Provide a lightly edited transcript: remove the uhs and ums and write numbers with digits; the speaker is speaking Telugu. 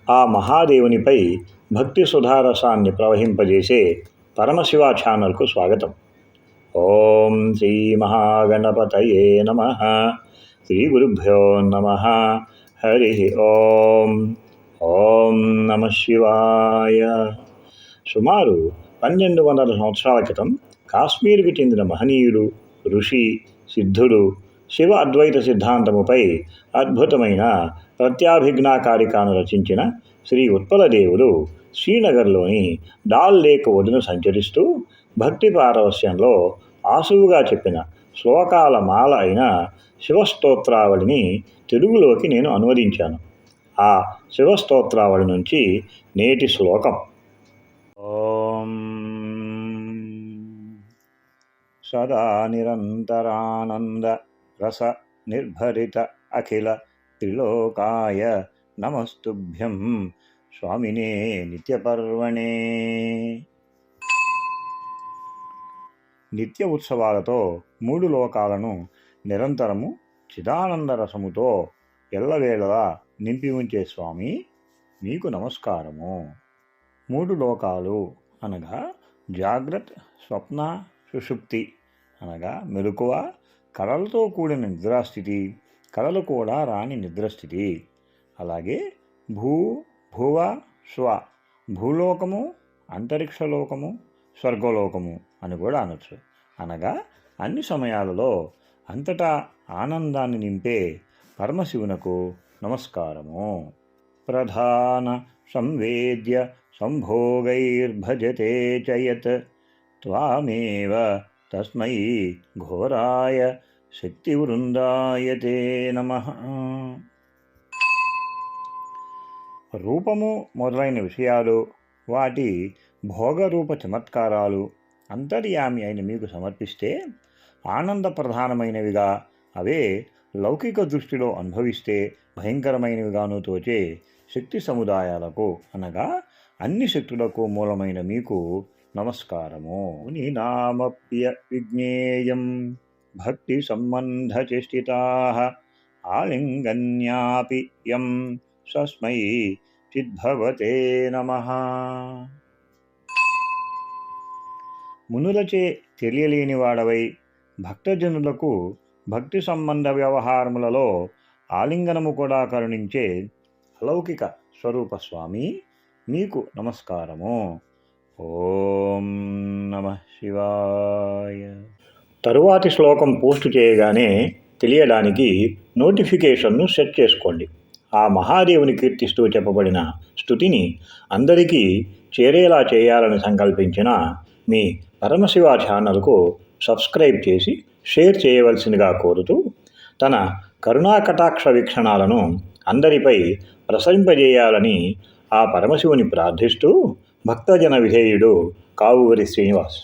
ఆ మహాదేవునిపై భక్తి సుధారసాన్ని ప్రవహింపజేసే పరమశివ ఛానల్కు స్వాగతం. ఓం శ్రీ మహాగణపతయే నమః. శ్రీ గురుభ్యో నమః. హరి ఓం. ఓం నమః శివాయ. సుమారు 1200 సంవత్సరాల క్రితం కాశ్మీర్కి చెందిన మహనీయుడు, ఋషి, సిద్ధుడు శివ అద్వైత సిద్ధాంతముపై అద్భుతమైన ప్రత్యాభిజ్ఞాకారికాను రచించిన శ్రీ ఉత్పలదేవుడు శ్రీనగర్లోని డాల్ లేక్ ఒడ్డున సంచరిస్తూ భక్తి పారవస్యంలో ఆసువుగా చెప్పిన శ్లోకాల మాల అయిన శివస్తోత్రావళిని తెలుగులోకి నేను అనువదించాను. ఆ శివస్తోత్రావళి నుంచి నేటి శ్లోకం. ఓం సదా నిరంతరానంద రస నిర్భరిత అఖిల త్రిలోకాయ నమస్తుభ్యం స్వామినే నిత్యపర్వణే. నిత్య ఉత్సవాలతో 3 లోకాలను నిరంతరము చిదానంద రసముతో ఎల్లవేళలా నింపి ఉంచే స్వామి మీకు నమస్కారము. 3 లోకాలు అనగా జాగ్రత్త, స్వప్న, సుషుప్తి అనగా మెలకువ, కళలతో కూడిన నిద్రాస్థితి, కళలు కూడా రాని నిద్రస్థితి. అలాగే భువ, స్వ, భూలోకము, అంతరిక్షలోకము, స్వర్గలోకము అని కూడా అనొచ్చు. అనగా అన్ని సమయాలలో అంతటా ఆనందాన్ని నింపే పరమశివునకు నమస్కారము. ప్రధాన సంవేద్య సంభోగైర్భజతే చయత్ త్వామేవ తస్మై ఘోరాయ శక్తివృందాయతే నమః. రూపము మొదలైన విషయాలు, వాటి భోగరూప చమత్కారాలు అంతర్యామి అయిన మీకు సమర్పిస్తే ఆనందప్రధానమైనవిగా, అవే లౌకిక దృష్టిలో అనుభవిస్తే భయంకరమైనవిగాను తోచే శక్తి సముదాయాలకు అనగా అన్ని శక్తులకు మూలమైన మీకు నమస్కారము. నినామప్య విజ్ఞేయం భక్తి సంబంధ చేష్టితాః ఆలింగన్యాపి యం సస్మై చిద్భవతే నమః. మునులచే తెలియలేనివాడవై భక్తజనులకు భక్తి సంబంధ వ్యవహారములలో ఆలింగనము కూడా కరుణించే అలౌకిక స్వరూప స్వామి మీకు నమస్కారము. ఓం నమః శివాయ. తరువాతి శ్లోకం పోస్టు చేయగానే తెలియడానికి నోటిఫికేషన్ను సెట్ చేసుకోండి. ఆ మహాదేవుని కీర్తిస్తూ చెప్పబడిన స్తుతిని అందరికీ చేరేలా చేయాలని సంకల్పించిన మీ పరమశివ ఛానల్కు సబ్స్క్రైబ్ చేసి షేర్ చేయవలసిందిగా కోరుతూ, తన కరుణాకటాక్ష వీక్షణాలను అందరిపై ప్రసరింపజేయాలని ఆ పరమశివుని ప్రార్థిస్తూ భక్తజన విధేయుడు కావూరి శ్రీనివాస్.